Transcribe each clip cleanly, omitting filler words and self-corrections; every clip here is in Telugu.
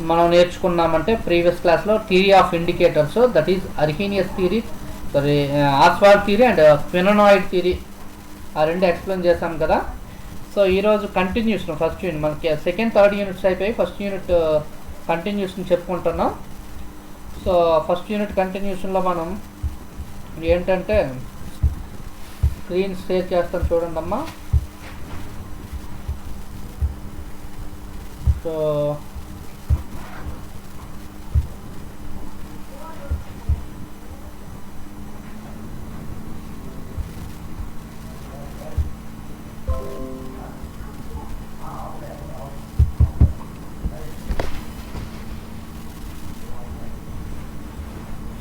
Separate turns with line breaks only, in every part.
మనం నేర్చుకున్నామంటే ప్రీవియస్ క్లాస్లో theory of indicators, that is Arrhenius theory, sorry Ostwald theory and quinonoid theory, ఆ రెండు ఎక్స్ప్లెయిన్ చేశాం కదా. సో ఈరోజు కంటిన్యూషన్ ఫస్ట్ యూనిట్, మనకి సెకండ్ థర్డ్ యూనిట్స్ అయిపోయి ఫస్ట్ యూనిట్ కంటిన్యూషన్ చెప్పుకుంటున్నాం. సో ఫస్ట్ యూనిట్ కంటిన్యూషన్లో మనం ఏంటంటే స్క్రీన్ షేర్ చేస్తాను చూడండి అమ్మా. సో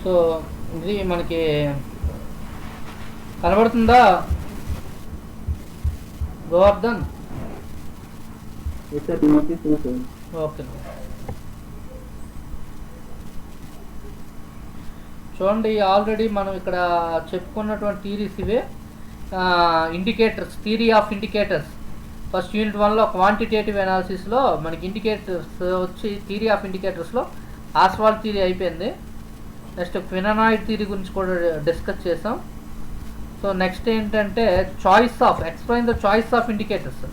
సో ఇది మనకి కనబడుతుందా గోవర్ధన్? ఓకే చూడండి, ఆల్రెడీ మనం ఇక్కడ చెప్పుకున్నటువంటి థీరీస్ ఇవే. Indicators, theory of indicators first unit 1లో క్వాంటిటేటివ్ అనాలిసిస్లో మనకి ఇండికేటర్స్ వచ్చి థియరీ ఆఫ్ ఇండికేటర్స్లో ఆస్వాల్డ్ థియరీ అయిపోయింది. నెక్స్ట్ క్వినోనాయిడ్ థియరీ గురించి కూడా డిస్కస్ చేసాం. సో నెక్స్ట్ ఏంటంటే explain the choice of indicators.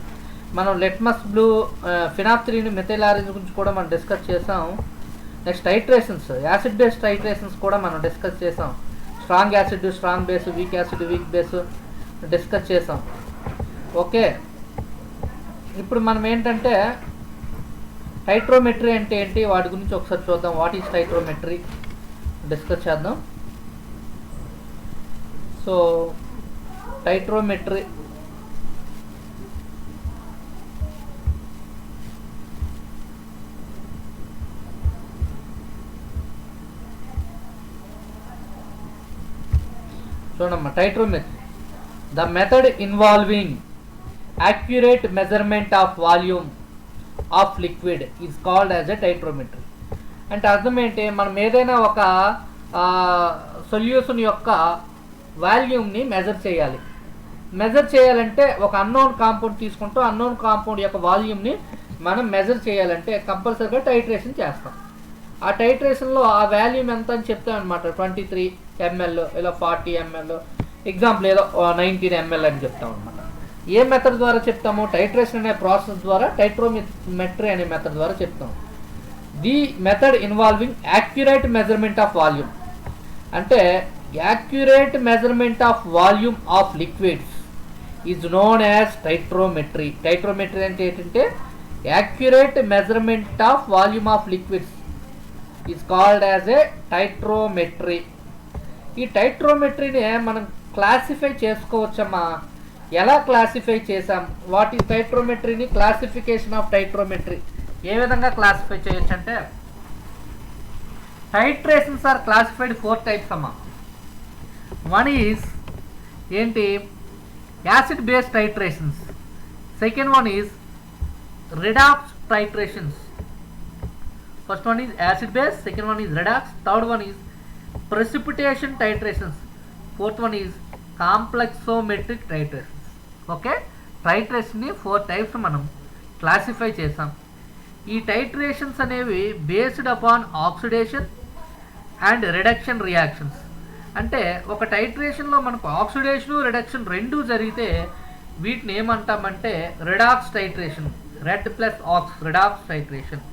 మనం litmus blue, phenolphthalein, methyl orange గురించి కూడా మనం డిస్కస్ చేసాం. Next titrations, acid base titrations కూడా మనం డిస్కస్ చేసాం. Strong acid, strong base, weak acid, weak base discuss చేసాం. ఓకే, ఇప్పుడు మనం ఏంటంటే టైట్రోమెట్రీ అంటే ఏంటి వాటి గురించి ఒకసారి చూద్దాం. వాట్ ఈజ్ టైట్రోమెట్రీ డిస్కస్ చేద్దాం. సో టైట్రోమెట్రీ చూడమ్మా. Titrometry, the method involving accurate measurement of volume of liquid is called as a titrometry. అంటే అర్థం ఏంటి, మనం ఏదైనా ఒక సొల్యూషన్ యొక్క వాల్యూమ్ని మెజర్ చేయాలి. మెజర్ చేయాలంటే ఒక అన్నోన్ కాంపౌండ్ తీసుకుంటూ అన్నోన్ కాంపౌండ్ యొక్క వాల్యూమ్ని మనం మెజర్ చేయాలంటే కంపల్సరీగా టైట్రేషన్ చేస్తాం. ఆ టైట్రేషన్లో ఆ వాల్యూమ్ ఎంత అని చెప్తాం అనమాట. 23 ml, ఇలా 40 ml, ఎగ్జాంపుల్ ఏదో 19 ml అని చెప్తాం అనమాట. ఏ మెథడ్ ద్వారా చెప్తాము? టైట్రేషన్ అనే ప్రాసెస్ ద్వారా, టైట్రోమెట్రీ అనే మెథడ్ ద్వారా చెప్తాం. The method involving accurate measurement of volume, అంటే accurate measurement of volume of liquids is known as titrometry. Titrometry అంటే ఏంటంటే accurate measurement of volume of liquids is called as a titrometry. ఈ టైట్రోమెట్రీని మనం క్లాసిఫై చేసుకోవచ్చమ్మా. ఎలా క్లాసిఫై చేసాం? వాట్ ఈజ్ టైట్రోమెట్రీని, క్లాసిఫికేషన్ ఆఫ్ టైట్రోమెట్రీ ఏ విధంగా క్లాసిఫై చేయొచ్చు అంటే, టైట్రేషన్స్ ఆర్ క్లాసిఫైడ్ 4 టైప్స్ అమ్మా. వన్ ఈజ్ ఏంటి, acid base titrations. Second one is redox titrations. First one is acid base, second one is redox, third one is precipitation titrations, fourth one is complexometric titrations. Okay, టైట్రేషన్ని 4 టైప్స్ మనం క్లాసిఫై చేసాం. ఈ టైట్రేషన్స్ అనేవి based upon oxidation and reduction reactions. అంటే ఒక టైట్రేషన్లో మనకు ఆక్సిడేషన్, రిడక్షన్ రెండూ జరిగితే వీటిని ఏమంటామంటే redox titration, red plus aux, redox titration.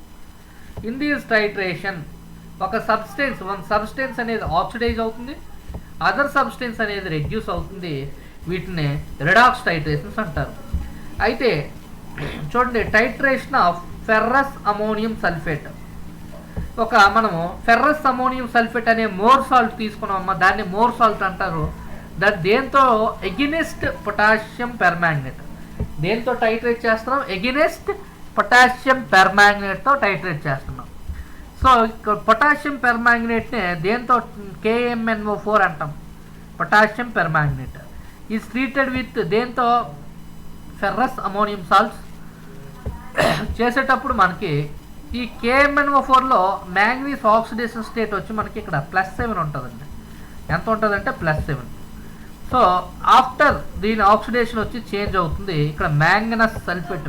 In this titration ఒక సబ్స్టెన్స్ అనేది ఆక్సిడైజ్ అవుతుంది, అదర్ సబ్స్టెన్స్ అనేది రెడ్యూస్ అవుతుంది. వీటిని రిడాక్స్ టైట్రేషన్స్ అంటారు. అయితే చూడండి, titration of ferrous ammonium sulphate. మనము ఫెర్రస్ అమోనియం సల్ఫేట్ అనే మోర్ సాల్ట్ తీసుకున్నామమ్మా, దాన్ని మోర్ సాల్ట్ అంటారు. దేంతో ఎగినెస్ట్ పొటాషియం పెర్మాంగనేట్. దేంతో టైట్రేట్ చేస్తున్నాం? ఎగినెస్ట్ పొటాషియం పెర్మాంగనేట్తో టైట్రేట్ చేస్తున్నాం. సో పొటాషియం పెర్మాంగనేట్ని దేంతో, KMnO4 అంటాం, potassium permanganate. Is treated with దేంతో, ఫెర్రస్ అమోనియం సాల్ట్స్. చేసేటప్పుడు మనకి ఈ KMnO4లో మ్యాంగనీస్ ఆక్సిడేషన్ స్టేట్ వచ్చి మనకి ఇక్కడ +7 ఉంటుందండి. ఎంత ఉంటుందంటే +7. సో ఆఫ్టర్ దీని ఆక్సిడేషన్ వచ్చి చేంజ్ అవుతుంది. ఇక్కడ మ్యాంగనీస్ సల్ఫేట్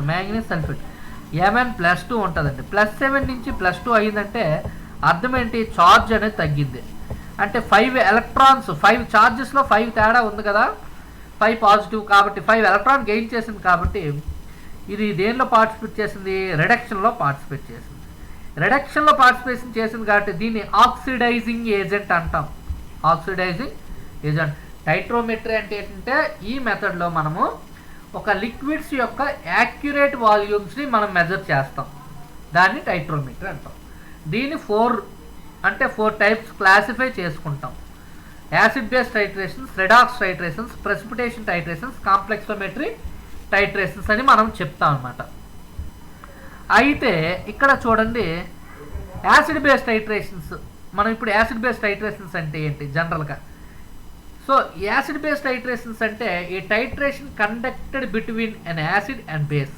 Mn+2 ఉంటుందండి. +7 నుంచి +2 అయిందంటే అర్థం ఏంటి, ఛార్జ్ అనేది తగ్గింది. అంటే 5 ఎలక్ట్రాన్స్ 5 ఛార్జెస్లో 5 తేడా ఉంది కదా, 5 పాజిటివ్ కాబట్టి 5 ఎలక్ట్రాన్ గెయిన్ చేసింది. కాబట్టి ఇది దేనిలో పార్టిసిపేట్ చేసింది, రిడక్షన్లో పార్టిసిపేట్ చేసింది. రిడక్షన్లో పార్టిసిపేషన్ చేసింది కాబట్టి దీన్ని ఆక్సిడైజింగ్ ఏజెంట్ అంటాం. Oxidising agent. టైట్రోమెట్రీ అంటే ఏంటంటే ఈ మెథడ్లో మనము ఒక లిక్విడ్స్ యొక్క యాక్యురేట్ వాల్యూమ్స్ని మనం మెజర్ చేస్తాం, దాన్ని టైట్రోమెట్రీ అంటాం. దీన్ని 4 టైప్స్ క్లాసిఫై చేసుకుంటాం. Acid base titrations, redox titrations, precipitation titrations, complexometry titrations అని మనం చెప్తాం అన్నమాట. అయితే ఇక్కడ చూడండి, యాసిడ్ బేస్ టైట్రేషన్స్. మనం ఇప్పుడు యాసిడ్ బేస్ టైట్రేషన్స్ అంటే ఏంటి జనరల్గా. సో యాసిడ్ బేస్ టైట్రేషన్స్ అంటే ఈ titration conducted between an acid and base.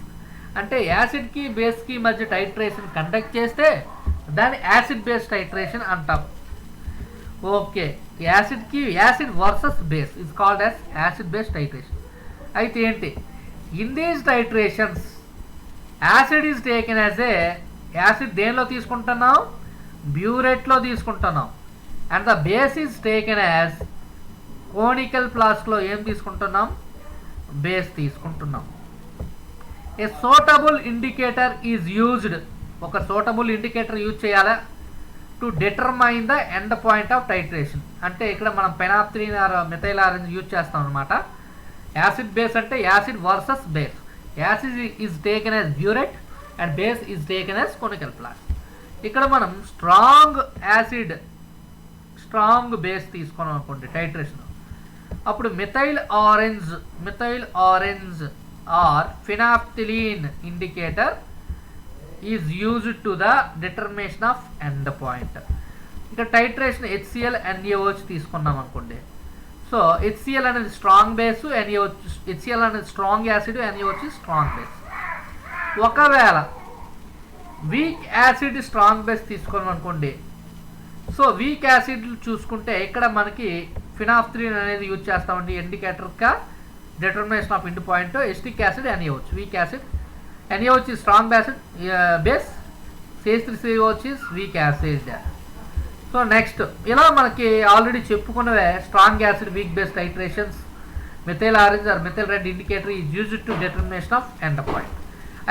అంటే యాసిడ్కి బేస్కి మధ్య టైట్రేషన్ కండక్ట్ చేస్తే దాన్ని యాసిడ్ బేస్ టైట్రేషన్ అంటాం. Okay, acid versus base is called as acid base titration. అయితే ఏంటి, in these titrations acid is taken as a, acid దేనిలో తీసుకుంటున్నాం, బ్యూరేట్లో తీసుకుంటున్నాం. And the base is taken as conical ఫ్లాస్క్లో ఏం తీసుకుంటున్నాం, బేస్ తీసుకుంటున్నాం. A suitable indicator is used. ఒక సూటబుల్ ఇండికేటర్ యూజ్ చేయాలా to determine the end point of titration. అంటే ఇక్కడ మనం phenolphthalein or methyl orange use చేస్తాం అనమాట. యాసిడ్ బేస్ అంటే acid versus base. Acid is taken as burette and base is taken as conical flask. ఇక్కడ మనం స్ట్రాంగ్ బేస్ తీసుకున్నాం అనుకోండి టైట్రేషన్, అప్పుడు methyl orange or phenolphthalein indicator is used to the determination of end point. ఇక్కడ టైట్రేషన్ HCl NaOH తీసుకున్నాం అనుకోండి. సో HCl అనేది స్ట్రాంగ్ బేస్, HCl అనేది strong acid, NaOH strong base. ఒకవేళ వీక్ యాసిడ్ స్ట్రాంగ్ బేస్ తీసుకున్నాం అనుకోండి, సో వీక్ యాసిడ్ చూసుకుంటే ఇక్కడ మనకి ఫినాప్థ్రిన్ అనేది యూజ్ చేస్తామండి ఇండికేటర్గా determination of end point. Acetic acid NaOH, weak acid. NaOH is strong base, CH3COH is weak acid. So next ఇలా మనకి ఆల్రెడీ చెప్పుకున్నవే strong acid weak base titrations, methyl orange or methyl red indicator is used to determination of end point.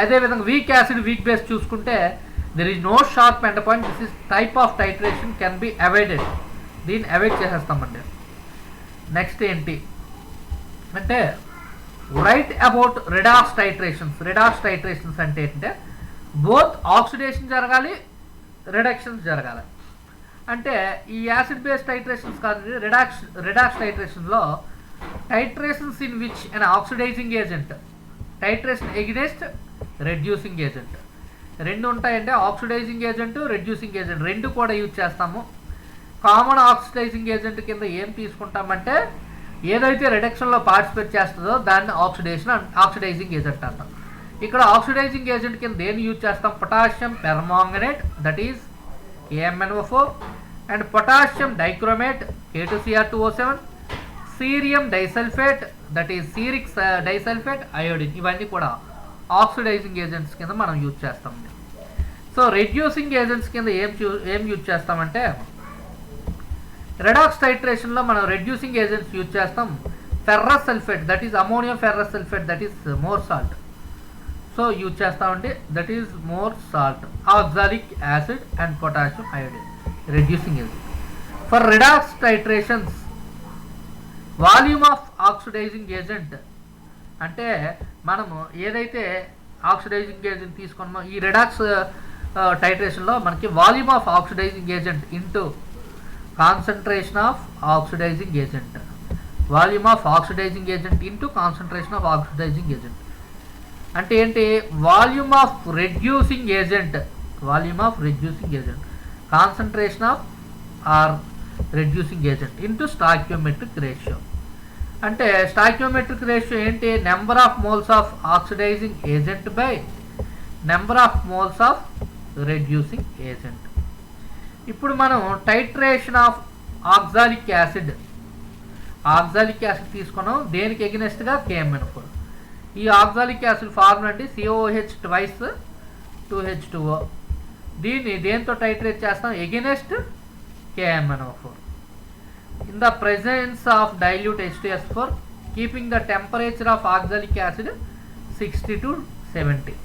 అదేవిధంగా వీక్ యాసిడ్ వీక్ బేస్ చూసుకుంటే there is no sharp end point. This is type of titration can be avoided. దీన్ని అవాయిడ్ చేసేస్తామండి. నెక్స్ట్ ఏంటి అంటే write about redox titrations. Redox titrations అంటే ఏంటంటే బోత్ ఆక్సిడేషన్ జరగాలి, రిడక్షన్స్ జరగాలి. అంటే ఈ యాసిడ్ బేస్ టైట్రేషన్స్ కాదు, రెడాక్స్ టైట్రేషన్లో titrations in which an oxidising agent, titration against reducing agent రెండు ఉంటాయంటే ఆక్సిడైజింగ్ ఏజెంట్, రెడ్యూసింగ్ ఏజెంట్ రెండు కూడా యూజ్ చేస్తాము. కామన్ ఆక్సిడైజింగ్ ఏజెంట్ కింద ఏం తీసుకుంటామంటే ఏదైతే రిడక్షన్లో పార్టిసిపేట్ చేస్తుందో దాన్ని ఆక్సిడైజింగ్ ఏజెంట్ అంటాం. ఇక్కడ ఆక్సిడైజింగ్ ఏజెంట్ కింద దేన్ని యూజ్ చేస్తాం, potassium permanganate that is KMnO4 and potassium dichromate K2Cr2O7, cerium disulphate that is ceric disulphate, iodine ఇవన్నీ కూడా ఆక్సిడైజింగ్ ఏజెంట్స్ కింద మనం యూజ్ చేస్తాం. సో రెడ్యూసింగ్ ఏజెంట్స్ కింద ఏం యూజ్ చేస్తామంటే రెడాక్స్ టైట్రేషన్లో మనం రెడ్యూసింగ్ ఏజెంట్స్ యూజ్ చేస్తాం. Ferrous sulphate that is ammonium ferrous sulphate that is Mohr salt. So use చేస్తామండి that is Mohr salt. Oxalic acid and potassium iodine reducing agent. For redox titrations volume of oxidising agent అంటే మనము ఏదైతే ఆక్సిడైజింగ్ ఏజెంట్ తీసుకున్నామో ఈ రెడాక్స్ టైట్రేషన్లో మనకి volume of oxidising agent into concentration of oxidising agent, volume of oxidising agent into concentration of oxidising agent అంటే ఏంటి, volume of reducing agent concentration of or reducing agent into stoichiometric ratio. అంటే స్టాయికియోమెట్రిక్ రేషియో ఏంటి, number of moles of oxidising agent by number of moles of reducing agent. ఇప్పుడు మనం టైట్రేషన్ ఆఫ్ ఆక్సాలిక్ యాసిడ్ తీసుకున్నాం. దేనికి ఎగ్నెస్ట్గా KMnO4. ఈ ఆక్సాలిక్ యాసిడ్ ఫార్ములా అంటే COOH ట్వైస్ 2H2O. దీన్ని దేంతో టైట్రేట్ చేస్తాం? Against KMnO4 in the presence of dilute H2S4 keeping the temperature of oxalic acid 60 to 70.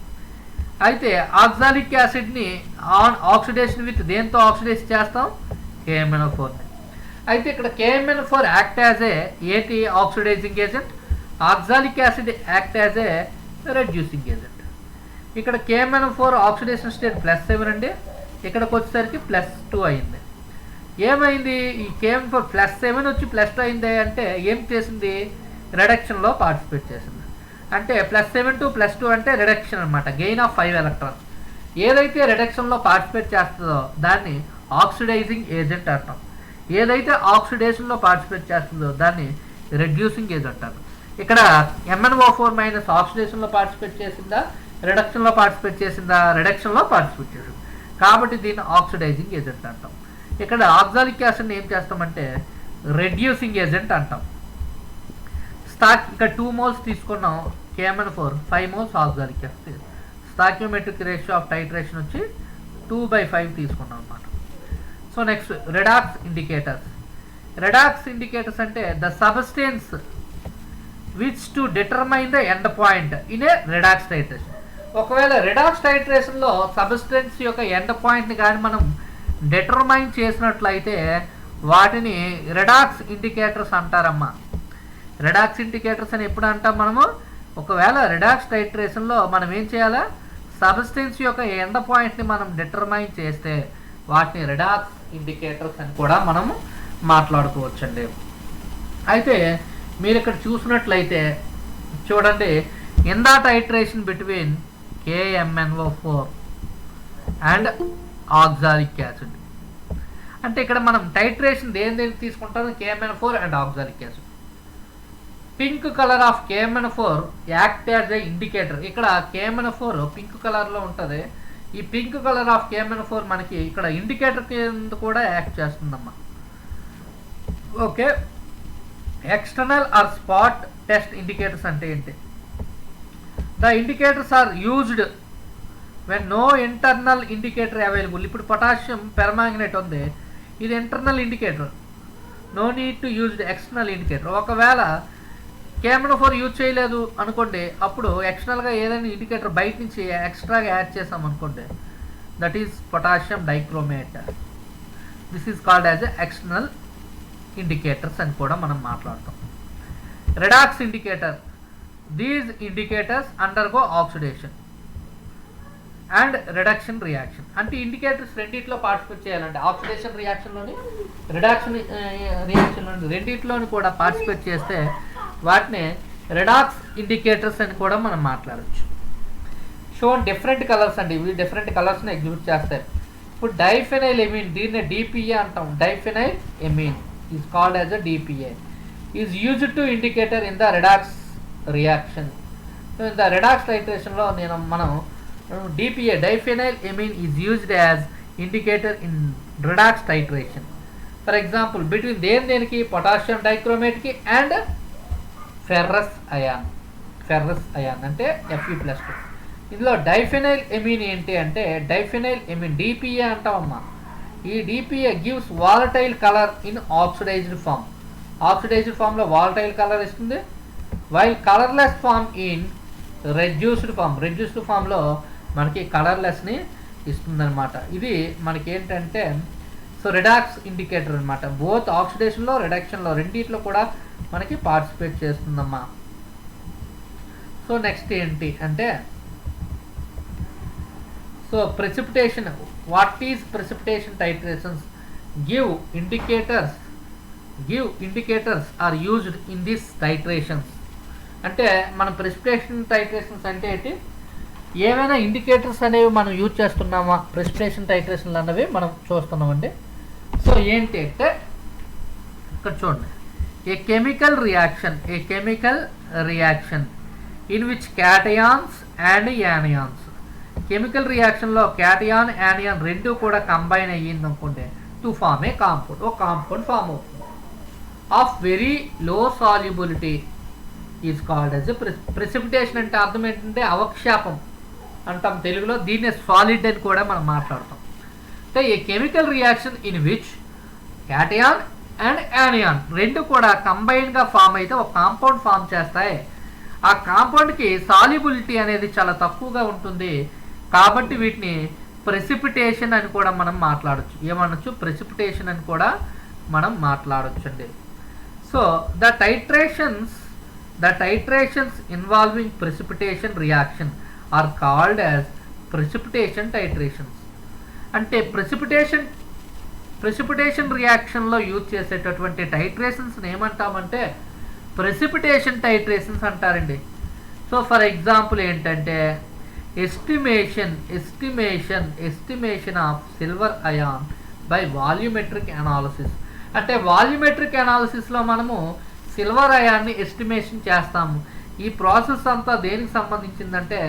అయితే ఆక్సాలిక్ యాసిడ్ని ఆక్సిడేషన్ విత్ దేంతో ఆక్సిడైజ్ చేస్తాం? KMnO4. అయితే ఇక్కడ KMnO4 act as an oxidising agent, oxalic acid act as a reducing agent. ఇక్కడ KMnO4 ఆక్సిడేషన్ స్టేట్ +7 అండి, ఇక్కడికి వచ్చేసరికి +2 అయింది. ఏమైంది? ఈ KMnO4 +7 వచ్చి +2 అయింది అంటే ఏం చేసింది? రిడక్షన్లో పార్టిసిపేట్ చేసింది. అంటే +7 to +2 అంటే రిడక్షన్ అనమాట, గెయిన్ ఆఫ్ 5 ఎలక్ట్రాన్స్. ఏదైతే రిడక్షన్లో పార్టిసిపేట్ చేస్తుందో దాన్ని ఆక్సిడైజింగ్ ఏజెంట్ అంటాం, ఏదైతే ఆక్సిడేషన్లో పార్టిసిపేట్ చేస్తుందో దాన్ని రెడ్యూసింగ్ ఏజెంట్ అంటాం. ఇక్కడ MnO4- ఆక్సిడేషన్లో పార్టిసిపేట్ చేసిందా, రిడక్షన్లో పార్టిసిపేట్ చేసిందా? రిడక్షన్లో పార్టిసిపేట్ చేసింది కాబట్టి దీన్ని ఆక్సిడైజింగ్ ఏజెంట్ అంటాం. ఇక్కడ ఆక్సాలిక్ యాసిడ్ని ఏం చేస్తామంటే రెడ్యూసింగ్ ఏజెంట్ అంటాం. ఇక్కడ 2 moles తీసుకున్నాం KMnO4, 5 moles oxalic acid. Stoichiometric ratio of titration వచ్చి 2/5 తీసుకున్నాం అన్నమాట. So next redox indicators. Redox indicators అంటే the substance which to determine the end point in a redox titration. ఒకవేళ రెడాక్స్ టైట్రేషన్లో సబ్స్టెన్స్ యొక్క ఎండ్ పాయింట్ని కానీ మనం డిటర్మైన్ చేసినట్లయితే వాటిని రెడాక్స్ ఇండికేటర్స్ అంటారమ్మా. రెడాక్స్ ఇండికేటర్స్ అని ఎప్పుడు అంటాం మనము? ఒకవేళ రెడాక్స్ టైట్రేషన్లో మనం ఏం చేయాలా? సబ్స్టెన్స్ యొక్క ఎండ్ పాయింట్ని మనం డిటర్మైన్ చేస్తే వాటిని రెడాక్స్ ఇండికేటర్స్ అని కూడా మనము మాట్లాడుకోవచ్చండి. అయితే మీరు ఇక్కడ చూసినట్లయితే చూడండి, in the titration between KMnO4 and oxalic acid. అంటే ఇక్కడ మనం టైట్రేషన్ దేని తీసుకుంటాం? KMnO4 and oxalic acid. Pink colour of KMnO4 act as A indicator. ఇక్కడ KMnO4 పింక్ కలర్లో ఉంటుంది. ఈ పింక్ కలర్ ఆఫ్ KMnO4 మనకి ఇక్కడ ఇండికేటర్ కింద కూడా యాక్ట్ చేస్తుందమ్మా. Okay, external or spot test indicators అంటే ఏంటి? The indicators are used when no internal indicator available. ఇప్పుడు పొటాషియం పెర్మాంగనేట్ ఉంది, ఇది internal indicator, no need to used external indicator. ఒకవేళ KMnO4 యూజ్ చేయలేదు అనుకోండి, అప్పుడు ఎక్స్టర్నల్గా ఏదైనా ఇండికేటర్ బయట నుంచి ఎక్స్ట్రాగా యాడ్ చేసాం అనుకోండి, that is potassium dichromate. This is called as external indicators అని కూడా మనం మాట్లాడతాం. Redox indicator, these indicators undergo oxidation and reduction reaction. అంటే ఇండికేటర్స్ రెండిట్లో పార్టిసిపేట్ చేయాలంటే ఆక్సిడేషన్ రియాక్షన్లోని రిడక్షన్ రియాక్షన్లోని రెండిట్లోని కూడా పార్టిసిపేట్ చేస్తే వాటిని రెడాక్స్ ఇండికేటర్స్ అని కూడా మనం మాట్లాడచ్చు. షోన్ డిఫరెంట్ కలర్స్ అండి, ఇవి డిఫరెంట్ కలర్స్ని ఎగ్జిబిట్ చేస్తాయి. ఇప్పుడు డైఫెనైల్ ఎమీన్, దీన్ని DPA అంటాం. Diphenyl amine is called as a DPA, is used to indicator in the redox reaction. So in the redox టైట్రేషన్లో మనం DPA diphenyl amine is used as indicator in redox titration. For example between దేనికి పొటాషియం డైక్రోమేట్కి and ferrous ion. Ferrous ion అంటే Fe+2. ఇందులో డైఫెనైల్ ఎమీన్ ఏంటి అంటే డైఫెనైల్ ఎమీన్ DPA అంటామమ్మా. ఈ DPA gives volatile colour in oxidised form. Oxidised ఫామ్లో వాలటైల్ కలర్ ఇస్తుంది, while colourless form in reduced form. Reduced ఫామ్లో మనకి కలర్లెస్ని ఇస్తుందన్నమాట. ఇది మనకి ఏంటంటే సో రెడాక్స్ ఇండికేటర్ అనమాట. బోత్ ఆక్సిడేషన్లో రిడక్షన్లో రెండిట్లో కూడా మనకి పార్టిసిపేట్ చేస్తుందమ్మా. సో నెక్స్ట్ ఏంటి అంటే so precipitation. What is precipitation titrations? Give indicators are used in this titrations. అంటే మనం ప్రెసిపిటేషన్ టైట్రేషన్స్ అంటే ఏంటి? ఏమైనా ఇండికేటర్స్ అనేవి మనం యూజ్ చేస్తున్నామా? ప్రెసిపిటేషన్ టైట్రేషన్లు అన్నవి మనం చూస్తున్నామండి. సో ఏంటి అంటే ఇక్కడ చూడండి, a chemical reaction in which cations and anions. Chemical రియాక్షన్లో క్యాటయాన్ యానియాన్ రెండు కూడా కంబైన్ అయ్యింది అనుకోండి టు ఫామ్ ఏ కాంపౌండ్. ఒక కాంపౌండ్ ఫామ్ అవుతుంది of very low solubility is called as precipitation. అంటే అర్థం ఏంటంటే అవక్షాపం, అంటాం తెలుగులో. దీన్నే సాలిడ్ అని కూడా మనం మాట్లాడతాం. అంటే a chemical reaction in which cation and anion రెండు కూడా కంబైన్గా ఫామ్ అయితే ఒక కాంపౌండ్ ఫామ్ చేస్తాయి. ఆ కాంపౌండ్కి సాల్యుబిలిటీ అనేది చాలా తక్కువగా ఉంటుంది, కాబట్టి వీటిని ప్రెసిపిటేషన్ అని కూడా మనం మాట్లాడచ్చు. ఏమనొచ్చు? ప్రెసిపిటేషన్ అని కూడా మనం మాట్లాడచ్చు అండి. So the titrations involving precipitation reaction are called as precipitation titrations. అంటే ప్రెసిపిటేషన్ రియాక్షన్లో యూజ్ చేసేటటువంటి టైట్రేషన్స్ని ఏమంటామంటే ప్రెసిపిటేషన్ టైట్రేషన్స్ అంటారండి. సో ఫర్ ఎగ్జాంపుల్ ఏంటంటే estimation of silver ion by volumetric analysis. అంటే వాల్యూమెట్రిక్ అనాలిసిస్లో మనము సిల్వర్ అయాన్ని ఎస్టిమేషన్ చేస్తాము. ఈ ప్రాసెస్ అంతా దేనికి సంబంధించిందంటే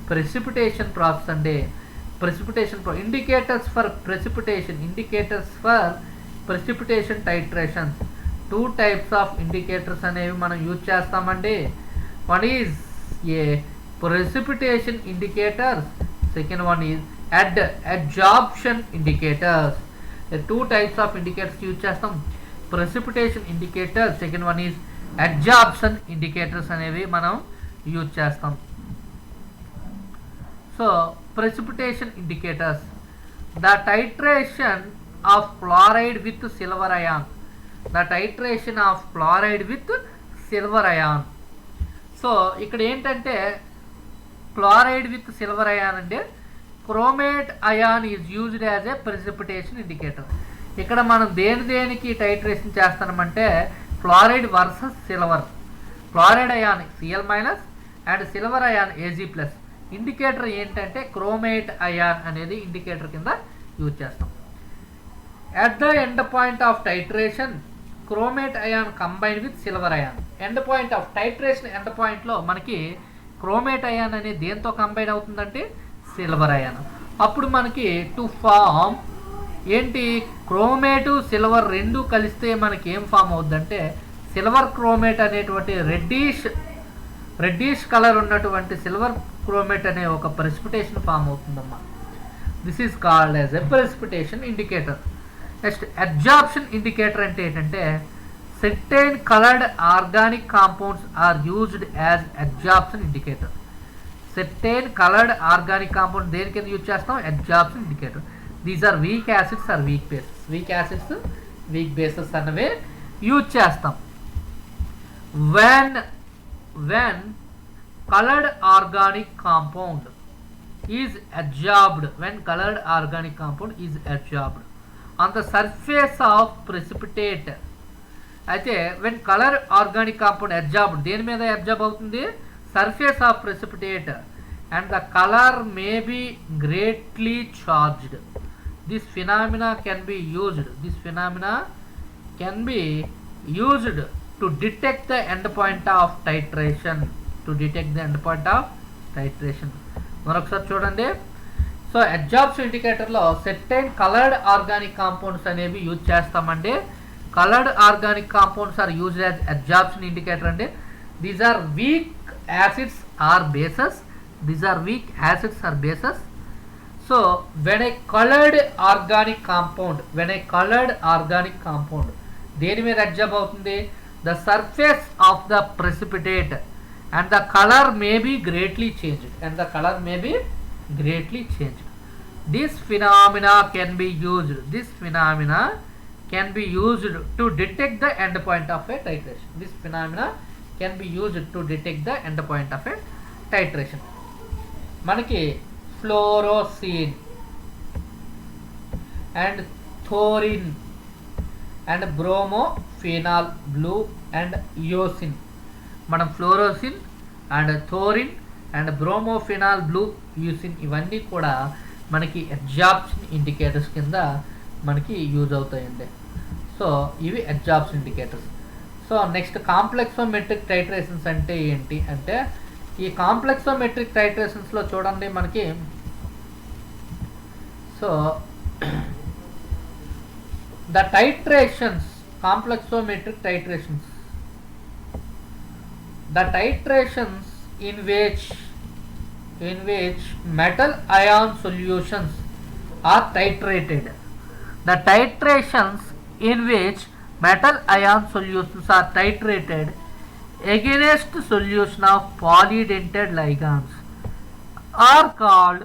ప్రెసిపిటేషన్ ప్రాసెస్ అండి. Indicators for precipitation titrations. 2 types of indicators అనేవి మనం యూజ్ చేస్తామండి. One is a precipitation indicators, second one is adsorption indicators. 2 types of indicators use చేస్తాం. Precipitation indicator, second one is adsorption indicators అనేవి మనం యూజ్ చేస్తాం. So precipitation indicators, the titration of fluoride with silver ion. So ఇక్కడ ఏంటంటే క్లోరైడ్ విత్ సిల్వర్ అయాన్ అంటే chromate ion is used as a precipitation indicator. ఇక్కడ మనం దేనికి టైట్రేషన్ చేస్తామంటే fluoride versus silver. Fluoride ion Cl- and silver ion Ag+. Indicator ఏంటంటే క్రోమేట్ అయాన్ అనేది ఇండికేటర్ కింద యూజ్ చేస్తాం. At the end point of titration chromate ion combine with silver ion. End point of titration end పాయింట్లో మనకి క్రోమేట్ అయాన్ అనేది దేంతో కంబైన్ అవుతుందంటే సిల్వర్ అయాన్. అప్పుడు మనకి టు ఫామ్ ఏంటి, క్రోమేటు సిల్వర్ రెండు కలిస్తే మనకి ఏం ఫామ్ అవుతుందంటే సిల్వర్ క్రోమేట్ అనేటువంటి రెడ్డిష్ కలర్ ఉన్నటువంటి సిల్వర్ క్రోమేట్ అనే ఒక ప్రెసిపిటేషన్ ఫామ్ అవుతుందమ్మా. This is called as a precipitation indicator. Next adsorption indicator అంటే ఏంటంటే certain colored organic compounds are used as absorption indicator. Certain colored organic compound దేని కింద యూజ్ చేస్తాం? absorption indicator. These are weak acids or weak bases. Weak acids, weak bases అన్నవే యూజ్ చేస్తాం. When colored organic compound is absorbed, on the surface of precipitate. అయితే when colour organic compound absorbed దేని మీద అబ్జార్బ్ అవుతుంది? Surface of precipitate, and the colour may be greatly charged. This phenomena can be used to detect the end point of titration. మరొకసారి చూడండి. సో అబ్జార్ప్షన్ ఇండికేటర్లో సెర్టైన్ కలర్డ్ ఆర్గానిక్ కాంపౌండ్స్ అనేవి యూజ్ చేస్తామండి. Colored organic compounds are used as absorption indicator and these are weak acids or bases. So when a colored organic compound దేని మీద అబ్జార్బ్ అవుతుంది? the surface of the precipitate, and the color may be greatly changed. This phenomena can be used to detect the end point of a titration. మనకి fluorescein and thorin and bromophenol blue and eosin. మనం fluorescein and thorin and bromophenol blue eosin ఇవన్నీ కూడా మనకి అబ్జార్ప్షన్ ఇండికేటర్స్ కింద మనకి యూజ్ అవుతాయండి. సో ఇవి absorption indicators. So next complexometric titrations అంటే ఏంటి అంటే ఈ కాంప్లెక్సోమెట్రిక్ టైట్రేషన్స్లో చూడండి మనకి so the titrations complexometric titrations in which in which metal ion solutions are titrated. The titrations in which metal ion solutions are titrated against solution of polydentate ligands are called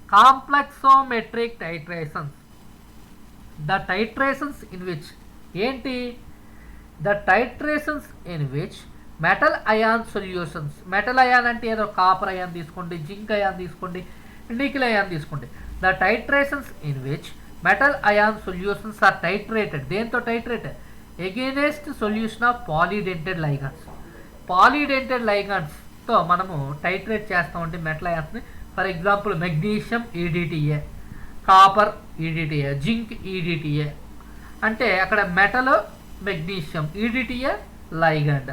complexometric titrations. The titrations in which ఏంటి the titrations in which metal ion solutions, metal ion అంటే ఏదో కాపర్ అయాన్ తీసుకోండి, జింక్ అయాన్ తీసుకోండి, నికెల్ అయాన్ తీసుకోండి. the titrations in which metal ion solutions are titrated, దేంతో titrated against solution of polydentate ligands. polydentate ligands తో మనము టైట్రేట్ చేస్తామంటే మెటల్ అయాన్స్ని. For example magnesium EDTA, copper EDTA, zinc EDTA అంటే అక్కడ మెటల్ మెగ్నీషియం, ఈడిటిఏ లైగండ్.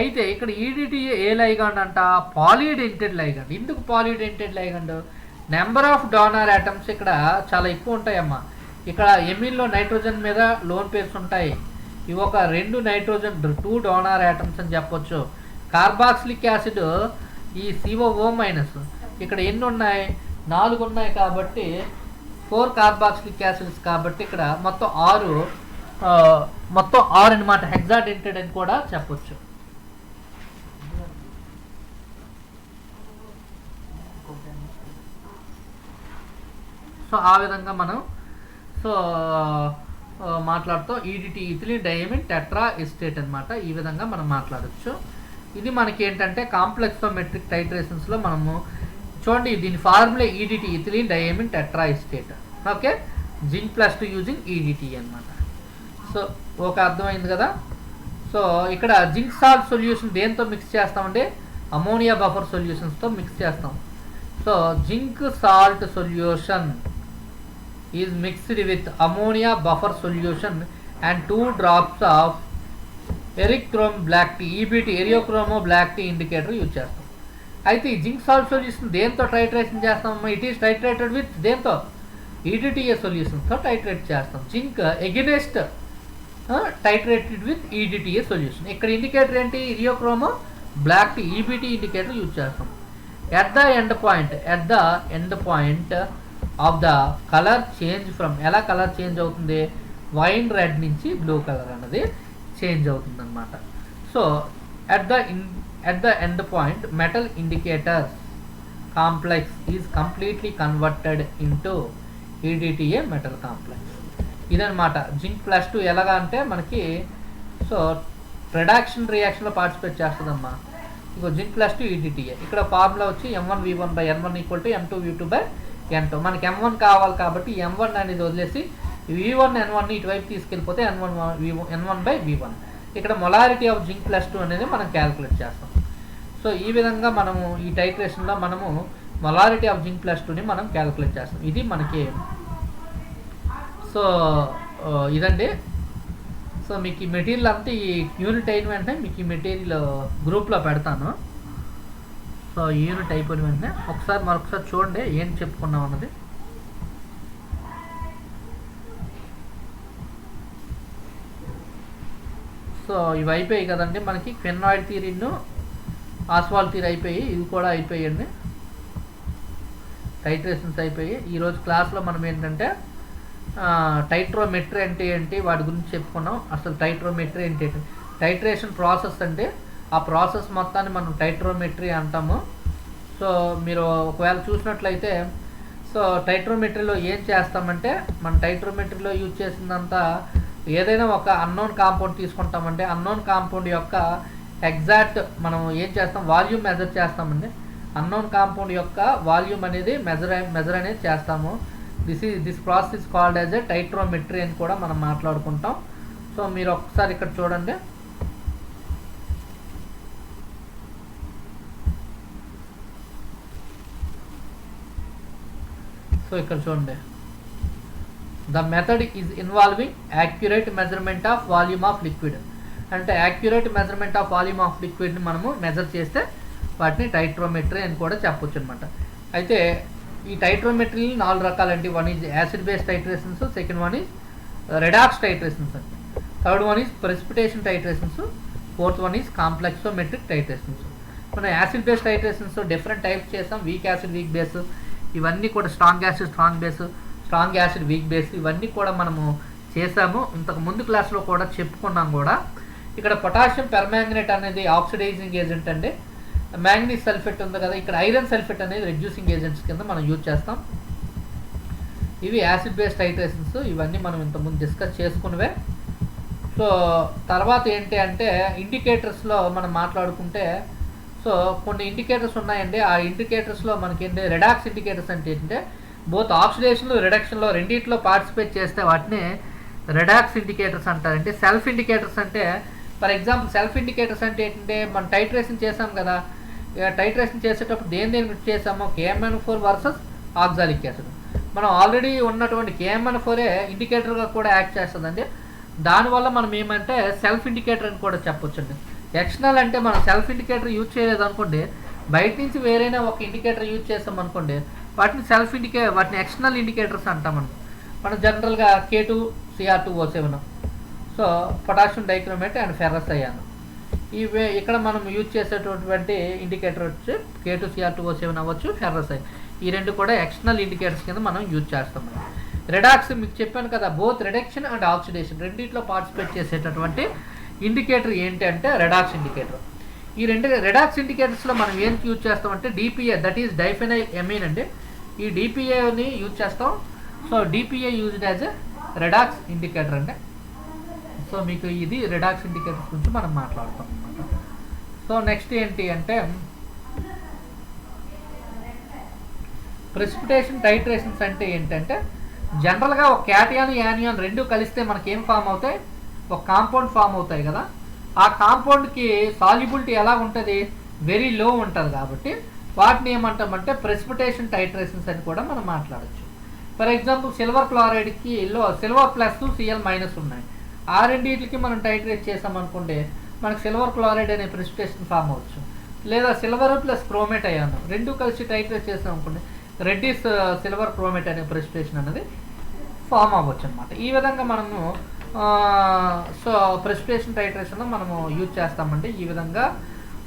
అయితే ఇక్కడ ఈడిటిఏ ఏ లైగండ్ అంట, పాలీడెంటెడ్ లైగండ్. ఎందుకు polydentate ligand? Number of donor atoms ఇక్కడ చాలా ఎక్కువ ఉంటాయమ్మా. ఇక్కడ ఎమిన్లో నైట్రోజన్ మీద లోన్ పేర్స్ ఉంటాయి. ఇవి ఒక 2 నైట్రోజన్ 2 డోనార్ ఆటమ్స్ అని చెప్పొచ్చు. కార్బాక్సిలిక్ యాసిడ్ ఈ CO-, ఇక్కడ ఎన్ని ఉన్నాయి, 4 ఉన్నాయి కాబట్టి 4 కార్బాక్సిలిక్ యాసిడ్స్ కాబట్టి ఇక్కడ మొత్తం 6 అనమాట. హెక్సాడెంటెడ్ అని కూడా చెప్పొచ్చు. సో ఆ విధంగా మనం మాట్లాడుతూ ఈడిటి ఇథిలిన్ డైమిన్ టెట్రా ఎస్టేట్ అనమాట. ఈ విధంగా మనం మాట్లాడచ్చు. ఇది మనకి ఏంటంటే కాంప్లెక్సోమెట్రిక్ టైట్రేషన్స్లో మనము చూడండి, దీని formula EDT ethylene diamine tetra acetate. Okay, zinc +2 using EDT అనమాట. సో ఓకే, అర్థమైంది కదా. సో ఇక్కడ జింక్ సాల్ట్ సొల్యూషన్ దేంతో మిక్స్ చేస్తామంటే అమోనియా బఫర్ సొల్యూషన్స్తో మిక్స్ చేస్తాం. So zinc salt solution is mixed with ammonia buffer solution and 2 drops of eriochrome black T, EBT eriochrome black T indicator use చేస్తాం. అయితే ఈ జింక్ సాల్ట్ సొల్యూషన్ దేంతో టైట్రేషన్ చేస్తామమ్మా? ఇట్ ఈస్ టైట్రేటెడ్ విత్ దేంతో, ఈడిటిఏ సొల్యూషన్తో టైట్రేట్ చేస్తాం. Zinc against titrated with EDTA solution. ఇక్కడ ఇండికేటర్ ఏంటి, eriochrome black T EBT indicator use చేస్తాం. At the end point of the colour change from, ఎలా కలర్ చేంజ్ అవుతుంది, వైన్ రెడ్ నుంచి బ్లూ కలర్ అన్నది చేంజ్ అవుతుంది అనమాట. So at the end point metal indicator complex is completely converted into EDTA metal complex. ఇదన్నమాట జింక్ +2 ఎలాగా అంటే మనకి సో రిడాక్షన్ రియాక్షన్లో పార్టిసిపేట్ చేస్తుందమ్మా. ఇంకో జింక్ +2 EDTA. ఇక్కడ ఫార్ములా వచ్చి M1V1/N1 = M2V2/N2. మనకి M1 కావాలి కాబట్టి M1 అనేది వదిలేసి V1N1 ఇటువైపు తీసుకెళ్ళిపోతే N1/V1. ఇక్కడ మొలారిటీ ఆఫ్ జింక్ +2 అనేది మనం క్యాలిక్యులేట్ చేస్తాం. సో ఈ విధంగా మనము ఈ టైట్రేషన్లో మనము మొలారిటీ ఆఫ్ జింక్ +2ని మనం క్యాలిక్యులేట్ చేస్తాం. ఇది మనకి సో ఇదండి. సో మీకు ఈ మెటీరియల్ అంతా ఈ యూనిట్ అయిన వెంటనే మీకు ఈ మెటీరియల్ గ్రూప్లో పెడతాను. సో ఈ యూనిట్ అయిపోయిన వెంటనే మరొకసారి చూడండి ఏం చెప్పుకున్నాం అన్నది. సో ఇవి అయిపోయాయి కదండి మనకి. ఫెనాయిడ్ థియరీను ఆస్వాల్డ్ థియరీ అయిపోయి, ఇవి కూడా అయిపోయాయండి. టైట్రేషన్స్ అయిపోయి. ఈరోజు క్లాస్లో మనం ఏంటంటే టైట్రోమెట్రీ అంటే ఏంటి వాటి గురించి చెప్పుకున్నాం. అసలు టైట్రోమెట్రీ అంటే ఏంటి, టైట్రేషన్ ప్రాసెస్ అంటే ఆ ప్రాసెస్ మొత్తాన్ని మనం టైట్రోమెట్రీ అంటాము. సో మీరు ఒకవేళ చూసినట్లయితే సో టైట్రోమెట్రీలో ఏం చేస్తామంటే మన టైట్రోమెట్రీలో యూజ్ చేసిందంతా ఏదైనా ఒక అన్నోన్ కాంపౌండ్ తీసుకుంటామంటే అన్నోన్ కాంపౌండ్ యొక్క ఎగ్జాక్ట్ మనం ఏం చేస్తాం, వాల్యూమ్ మెజర్ చేస్తామండి. అన్నోన్ కాంపౌండ్ యొక్క వాల్యూమ్ అనేది మెజర్ అనేది చేస్తాము. This process is called as a titrometry అని కూడా మనం మాట్లాడుకుంటాం. సో మీరు ఒకసారి ఇక్కడ చూడండి. సో ఇక్కడ చూడండి, the method is involving accurate measurement of volume of liquid. అంటే accurate measurement of volume of లిక్విడ్ని మనము మెజర్ చేస్తే వాటిని టైట్రోమెట్రీ అని కూడా చెప్పొచ్చు అనమాట. అయితే ఈ టైట్రోమెట్రీ 4 రకాలండి. One is acid base titrations, second one is redox titrations అండి, third one is precipitation titrations, fourth one is complexometric titrations. మనం acid base titrations different types చేసాం. వీక్ యాసిడ్ వీక్ బేస్ ఇవన్నీ కూడా, strong acid strong base, strong acid weak base ఇవన్నీ కూడా మనము చేసాము. ఇంతకు ముందు క్లాస్లో కూడా చెప్పుకున్నాం కూడా. ఇక్కడ పొటాషియం పెర్మాంగనేట్ అనేది ఆక్సిడైజింగ్ ఏజెంట్ అండి. మ్యాంగనీస్ సల్ఫేట్ ఉంది కదా, ఇక్కడ ఐరన్ సల్ఫేట్ అనేది రెడ్యూసింగ్ ఏజెంట్స్ కింద మనం యూజ్ చేస్తాం. ఇవి యాసిడ్ బేస్ టైట్రేషన్స్, ఇవన్నీ మనం ఇంతకుముందు డిస్కస్ చేసుకున్నవే. సో తర్వాత ఏంటి అంటే ఇండికేటర్స్లో మనం మాట్లాడుకుంటే, సో కొన్ని ఇండికేటర్స్ ఉన్నాయండి. ఆ ఇండికేటర్స్లో మనకి ఏంటి రెడాక్స్ ఇండికేటర్స్ అంటే ఏంటంటే బోత్ ఆక్సిడేషన్ రిడక్షన్లో రెండింటిలో పార్టిసిపేట్ చేస్తే వాటిని రెడాక్స్ ఇండికేటర్స్ అంటారండి. సెల్ఫ్ ఇండికేటర్స్ అంటే, ఫర్ ఎగ్జాంపుల్ సెల్ఫ్ ఇండికేటర్స్ అంటే ఏంటంటే మనం టైట్రేషన్ చేసాం కదా, టైట్రేషన్ చేసేటప్పుడు దేని చేసామో KMnO4 వర్సెస్ ఆక్సాలిక్ యాసిడ్. మనం ఆల్రెడీ ఉన్నటువంటి KMnO4 ఇండికేటర్గా కూడా యాక్ట్ చేస్తుందండి. దానివల్ల మనం ఏమంటే సెల్ఫ్ ఇండికేటర్ అని కూడా చెప్పొచ్చండి. ఎక్స్టర్నల్ అంటే మనం సెల్ఫ్ ఇండికేటర్ యూజ్ చేయలేదు అనుకోండి, బయట నుంచి వేరైనా ఒక ఇండికేటర్ యూజ్ చేస్తాం అనుకోండి, వాటిని ఎక్స్టర్నల్ ఇండికేటర్స్ అంటాం. మనం జనరల్గా K2Cr2O7, so potassium dichromate and ferrous ion, ఇవే ఇక్కడ మనం యూజ్ చేసేటటువంటి ఇండికేటర్ వచ్చి K2Cr2O7 అవ్వచ్చు, ఫెర్రస్ అయాన్. ఈ రెండు కూడా ఎక్స్టర్నల్ ఇండికేటర్స్ కింద మనం యూజ్ చేస్తాం. రెడాక్స్ మీకు చెప్పాను కదా, బోత్ రిడక్షన్ అండ్ ఆక్సిడేషన్ రెండింటిలో పార్టిసిపేట్ చేసేటటువంటి ఇండికేటర్ ఏంటి అంటే రెడాక్స్ ఇండికేటర్. ఈ రెడాక్స్ ఇండికేటర్స్లో మనం ఏం యూజ్ చేస్తామంటే DPA, దట్ ఈస్ డైఫెనైల్ ఎమీన్ అండి. ఈ DPAని యూజ్ చేస్తాం. So DPA used as a redox indicator అంటే. సో మీకు ఇది రెడాక్స్ ఇండికేటర్స్ గురించి మనం మాట్లాడతాం. సో నెక్స్ట్ ఏంటి అంటే ప్రెసిపిటేషన్ టైట్రేషన్స్ అంటే ఏంటంటే జనరల్గా ఒక క్యాటియాన్ యానియాన్ రెండు కలిస్తే మనకి ఏం ఫామ్ అవుతాయి, ఒక కాంపౌండ్ ఫామ్ అవుతాయి కదా. ఆ కాంపౌండ్కి సాల్యుబిలిటీ ఎలా ఉంటుంది, వెరీ లో ఉంటుంది. కాబట్టి వాటిని ఏమంటామంటే ప్రెసిపిటేషన్ టైట్రేషన్స్ అని కూడా మనం మాట్లాడచ్చు. ఫర్ ఎగ్జాంపుల్ సిల్వర్ క్లోరైడ్కి సిల్వర్ ప్లస్ Cl మైనస్ ఉన్నాయి. ఆ రెండింటికి మనం టైట్రేట్ చేసామనుకోండి, మనకు సిల్వర్ క్లోరైడ్ అనే ప్రెసిపిటేషన్ ఫామ్ అవ్వచ్చు. లేదా సిల్వర్ ప్లస్ క్రోమేట్ అయ్యాను రెండు కలిసి టైట్రేట్ చేసాం అనుకోండి, రెడ్డిస్ సిల్వర్ క్రోమేట్ అనే ప్రెసిపిటేషన్ అనేది ఫామ్ అవ్వచ్చు అనమాట. ఈ విధంగా మనము సో ప్రెసిపిటేషన్ టైట్రేషన్లో మనము యూజ్ చేస్తామంటే ఈ విధంగా.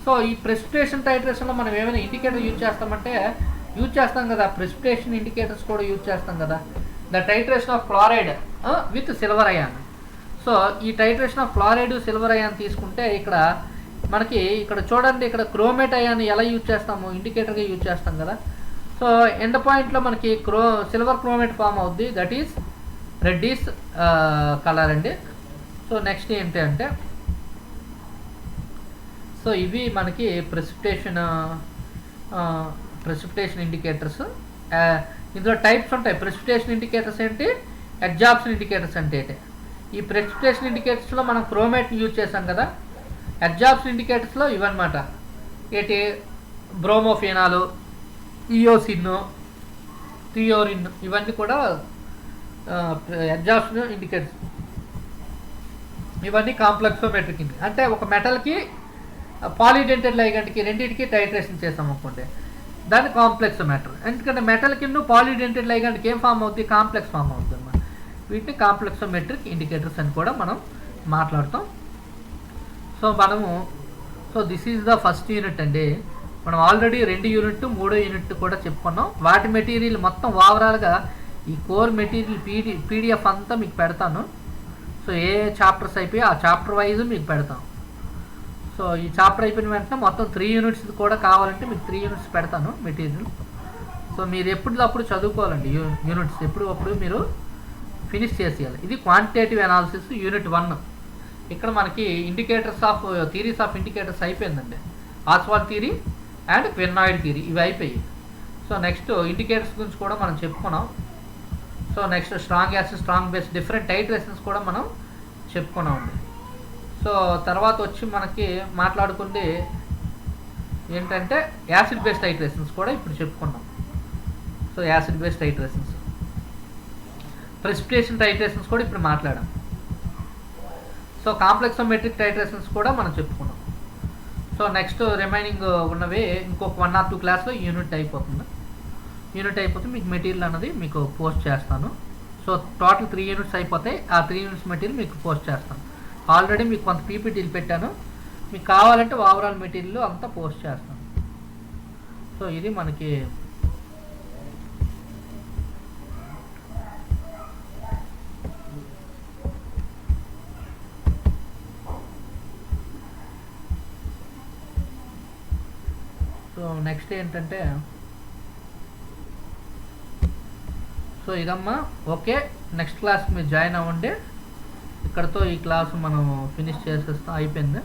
సో ఈ ప్రెసిపిటేషన్ టైట్రేషన్లో మనం ఏమైనా ఇండికేటర్ యూజ్ చేస్తామంటే యూజ్ చేస్తాం కదా, ప్రెసిపిటేషన్ ఇండికేటర్స్ కూడా యూజ్ చేస్తాం కదా. The titration of chloride with silver ion. So ఈ titration of chloride silver ion తీసుకుంటే ఇక్కడ మనకి ఇక్కడ చూడండి, ఇక్కడ క్రోమేట్ అయాన్ ఎలా యూజ్ చేస్తాము, ఇండికేటర్గా యూజ్ చేస్తాం కదా. సో ఎండ్ పాయింట్లో మనకి సిల్వర్ క్రోమేట్ ఫామ్ అవుద్ది, దట్ ఈస్ రెడ్డిస్ కలర్ అండి. సో నెక్స్ట్ ఏంటి అంటే, సో ఇవి మనకి ప్రెసిపిటేషన్ ఇండికేటర్స్. ఇందులో టైప్స్ ఉంటాయి. ప్రెసిపిటేషన్ ఇండికేటర్స్ ఏంటి, అడ్జార్ప్షన్ ఇండికేటర్స్ అంటే ఏంటి. ఈ ప్రెసిపిటేషన్ ఇండికేటర్స్లో మనం క్రోమేట్ యూజ్ చేసాం కదా. అడ్జార్ప్షన్ ఇండికేటర్స్లో ఇవన్నమాట, ఏంటి బ్రోమోఫినాలు, ఇయోసిన్, థియోరిన్, ఇవన్నీ కూడా అడ్జార్ప్షన్ ఇండికేటర్స్. ఇవన్నీ కాంప్లెక్సోమెట్రిక్ అంటే ఒక మెటల్కి పాలిడెంటెడ్ లైగండ్కి రెండింటికి టైట్రేషన్ చేసాం అనుకోండి, దాన్ని కాంప్లెక్సోమెట్రీ. ఎందుకంటే మెటల్కి పాలిడెంటెడ్ లైగండ్కి ఏం ఫామ్ అవుతుంది, కాంప్లెక్స్ ఫామ్ అవుతుంది అన్నమాట. వీటిని కాంప్లెక్సోమెట్రిక్ ఇండికేటర్స్ అని కూడా మనం మాట్లాడుతాం. So this is the first unit అండి. మనం ఆల్రెడీ 2 యూనిట్ 3వ యూనిట్ కూడా చెప్పుకున్నాం. వాటి మెటీరియల్ మొత్తం ఓవరాల్గా ఈ కోర్ మెటీరియల్ PDF అంతా మీకు పెడతాను. సో ఏ చాప్టర్స్ అయిపోయి ఆ చాప్టర్ వైజ్ మీకు పెడతాం. సో ఈ చాప్టర్ అయిపోయిన వెంటనే మొత్తం 3 యూనిట్స్ కూడా కావాలంటే మీకు 3 యూనిట్స్ పెడతాను మెటీరియల్. సో మీరు ఎప్పటికప్పుడు చదువుకోవాలండి. యూనిట్స్ ఎప్పుడప్పుడు మీరు ఫినిష్ చేసేయాలి. ఇది క్వాంటిటేటివ్ అనాలిసిస్ యూనిట్ 1. ఇక్కడ మనకి indicators of theories of indicators అయిపోయిందండి. ఆస్వాల్డ్ థియరీ అండ్ పెర్నాయిడ్ థియరీ ఇవి అయిపోయాయి. సో నెక్స్ట్ ఇండికేటర్స్ గురించి కూడా మనం చెప్పుకున్నాం. So next strong acid strong base different titrations కూడా మనం చెప్పుకున్నామండి. సో తర్వాత వచ్చి మనకి మాట్లాడుకుంటే ఏంటంటే యాసిడ్ బేస్ టైట్రేషన్స్ కూడా ఇప్పుడు చెప్పుకున్నాం. So acid base titrations, precipitation titrations కూడా ఇప్పుడు మాట్లాడాం. సో కాంప్లెక్సోమెట్రిక్ టైట్రేషన్స్ కూడా మనం చెప్పుకున్నాం. సో నెక్స్ట్ రిమైనింగ్ ఉన్నవి ఇంకొక 1 or 2 క్లాస్లో యూనిట్ అయిపోతుంది. యూనిట్ అయిపోతే మీకు మెటీరియల్ అన్నది మీకు పోస్ట్ చేస్తాను. సో టోటల్ 3 యూనిట్స్ అయిపోతాయి. ఆ 3 యూనిట్స్ మెటీరియల్ మీకు పోస్ట్ చేస్తాను. ఆల్రెడీ మీకు కొంత PPTలు పెట్టాను. మీకు కావాలంటే ఓవరాల్ మెటీరియల్ అంతా పోస్ట్ చేస్తాను. సో ఇది మనకి సో నెక్స్ట్ ఏంటంటే సో ఇదమ్మా. ఓకే, నెక్స్ట్ క్లాస్ మీరు జాయిన్ అవ్వండి. ఇక్కడతో ఈ క్లాస్ మనం ఫినిష్ చేసేస్తాం, అయిపోయింది.